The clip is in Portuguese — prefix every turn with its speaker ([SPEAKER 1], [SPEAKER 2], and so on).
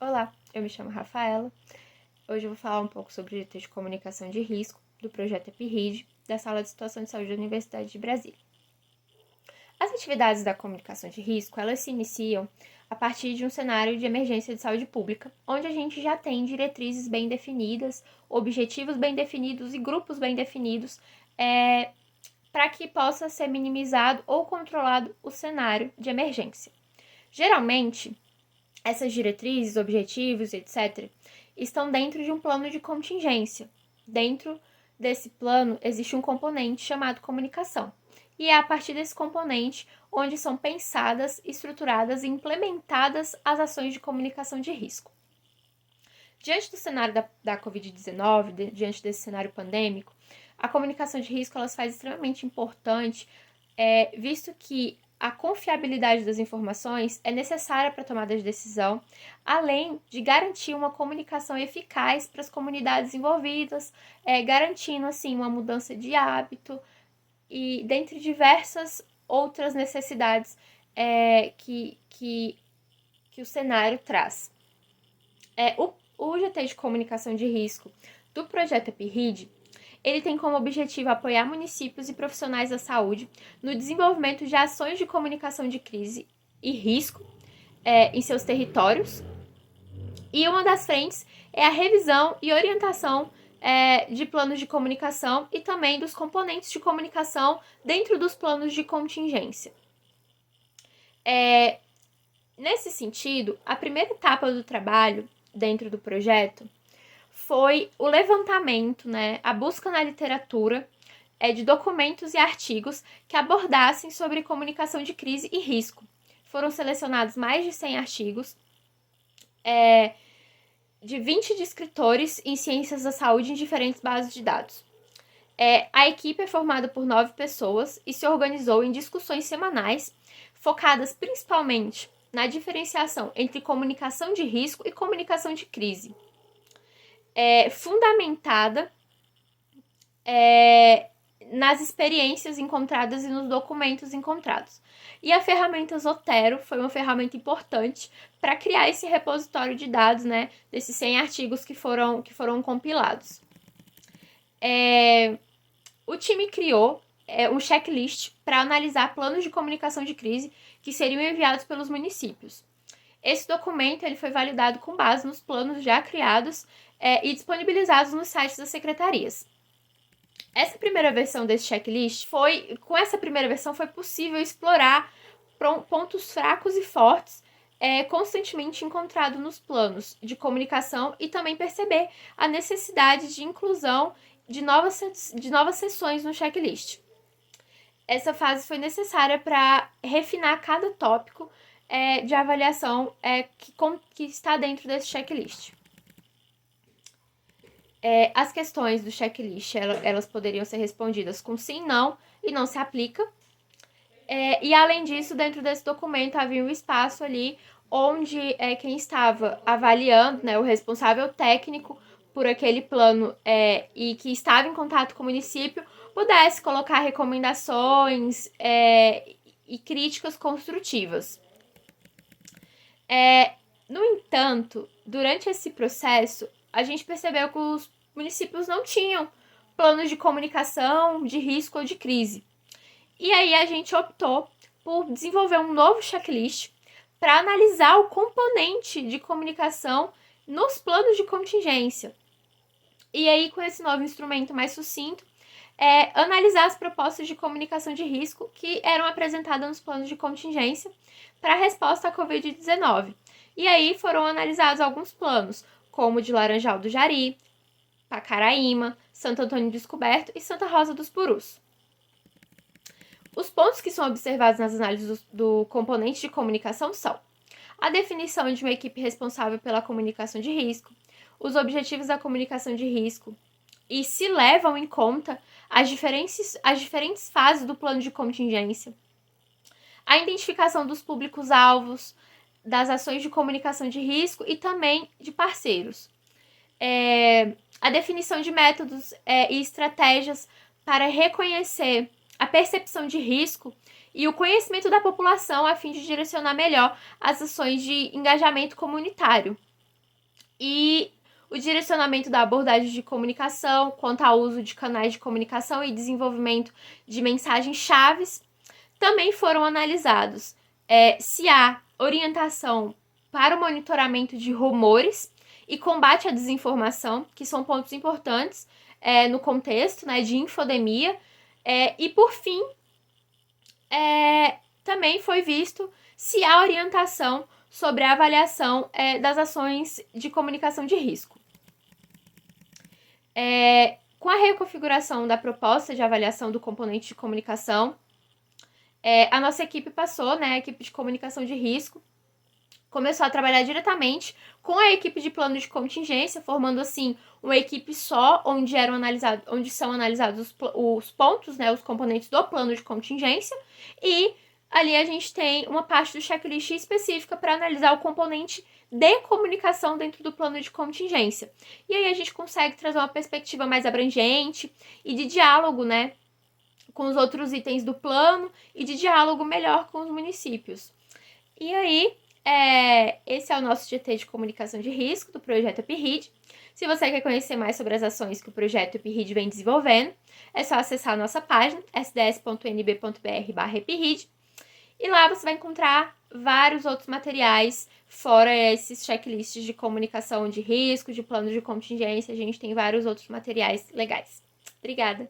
[SPEAKER 1] Olá, eu me chamo Rafaela. Hoje eu vou falar um pouco sobre o diretor de comunicação de risco do projeto EPIRID, da Sala de Situação de Saúde da Universidade de Brasília. As atividades da comunicação de risco, elas se iniciam a partir de um cenário de emergência de saúde pública, onde a gente já tem diretrizes bem definidas, objetivos bem definidos e grupos bem definidos, para que possa ser minimizado ou controlado o cenário de emergência. Geralmente, essas diretrizes, objetivos, etc., estão dentro de um plano de contingência. Dentro desse plano existe um componente chamado comunicação. E é a partir desse componente onde são pensadas, estruturadas e implementadas as ações de comunicação de risco. Diante do cenário da Covid-19, diante desse cenário pandêmico, a comunicação de risco ela se faz extremamente importante, visto que a confiabilidade das informações é necessária para a tomada de decisão, além de garantir uma comunicação eficaz para as comunidades envolvidas, garantindo assim uma mudança de hábito e dentre diversas outras necessidades que o cenário traz. O GT de comunicação de risco do projeto EPIRID, ele tem como objetivo apoiar municípios e profissionais da saúde no desenvolvimento de ações de comunicação de crise e risco em seus territórios. E uma das frentes é a revisão e orientação de planos de comunicação e também dos componentes de comunicação dentro dos planos de contingência. Nesse sentido, a primeira etapa do trabalho dentro do projeto foi o levantamento, a busca na literatura de documentos e artigos que abordassem sobre comunicação de crise e risco. Foram selecionados mais de 100 artigos de 20 de escritores em ciências da saúde em diferentes bases de dados. A equipe é formada por 9 pessoas e se organizou em discussões semanais, focadas principalmente na diferenciação entre comunicação de risco e comunicação de crise. Fundamentada nas experiências encontradas e nos documentos encontrados. E a ferramenta Zotero foi uma ferramenta importante para criar esse repositório de dados, desses 100 artigos que foram compilados. O time criou um checklist para analisar planos de comunicação de crise que seriam enviados pelos municípios. Esse documento ele foi validado com base nos planos já criados e disponibilizados nos sites das secretarias. Essa primeira versão desse checklist com essa primeira versão foi possível explorar pontos fracos e fortes constantemente encontrados nos planos de comunicação e também perceber a necessidade de inclusão de novas seções no checklist. Essa fase foi necessária para refinar cada tópico de avaliação que está dentro desse checklist. As questões do checklist, elas poderiam ser respondidas com sim, não e não se aplica. E além disso, dentro desse documento havia um espaço ali onde quem estava avaliando, o responsável técnico por aquele plano e que estava em contato com o município, pudesse colocar recomendações e críticas construtivas. No entanto, durante esse processo, a gente percebeu que os municípios não tinham planos de comunicação, de risco ou de crise. E aí a gente optou por desenvolver um novo checklist para analisar o componente de comunicação nos planos de contingência. E aí, com esse novo instrumento mais sucinto, analisar as propostas de comunicação de risco que eram apresentadas nos planos de contingência para a resposta à Covid-19. E aí foram analisados alguns planos, como o de Laranjal do Jari, Pacaraíma, Santo Antônio do Descoberto e Santa Rosa dos Purus. Os pontos que são observados nas análises do componente de comunicação são a definição de uma equipe responsável pela comunicação de risco, os objetivos da comunicação de risco e se levam em conta as diferentes fases do plano de contingência, a identificação dos públicos-alvos, das ações de comunicação de risco e também de parceiros. A definição de métodos e estratégias para reconhecer a percepção de risco e o conhecimento da população a fim de direcionar melhor as ações de engajamento comunitário. e o direcionamento da abordagem de comunicação quanto ao uso de canais de comunicação e desenvolvimento de mensagens chaves. Também foram analisados se há orientação para o monitoramento de rumores e combate à desinformação, que são pontos importantes no contexto, né, de infodemia. E, por fim, também foi visto se há orientação sobre a avaliação das ações de comunicação de risco. Com a reconfiguração da proposta de avaliação do componente de comunicação, a nossa equipe passou, né, a equipe de comunicação de risco, começou a trabalhar diretamente com a equipe de plano de contingência, formando assim uma equipe só, onde são analisados os pontos, né, os componentes do plano de contingência, e ali a gente tem uma parte do checklist específica para analisar o componente de comunicação dentro do plano de contingência. E aí a gente consegue trazer uma perspectiva mais abrangente e de diálogo, né, com os outros itens do plano e de diálogo melhor com os municípios. E aí, esse é o nosso GT de comunicação de risco do projeto EPRID. Se você quer conhecer mais sobre as ações que o projeto EPRID vem desenvolvendo, é só acessar a nossa página, sds.nb.br/EPRID, e lá você vai encontrar vários outros materiais, fora esses checklists de comunicação de risco, de plano de contingência, a gente tem vários outros materiais legais. Obrigada!